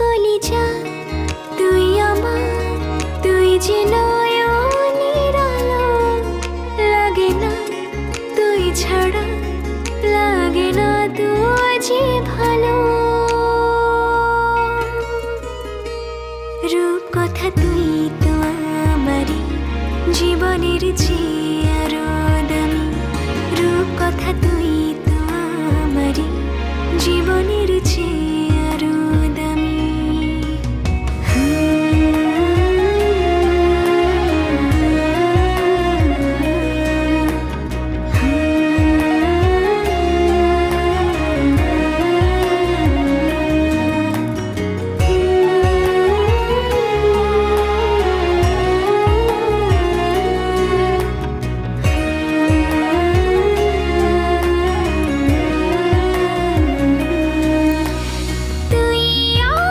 কলিজা তুই আমার, তুই যে নয়নের আলো। লাগে না তুই ছাড়া, লাগে না তুই যে ভালো। রূপ কথা তুই তো আমারই জীবনের চেয়ে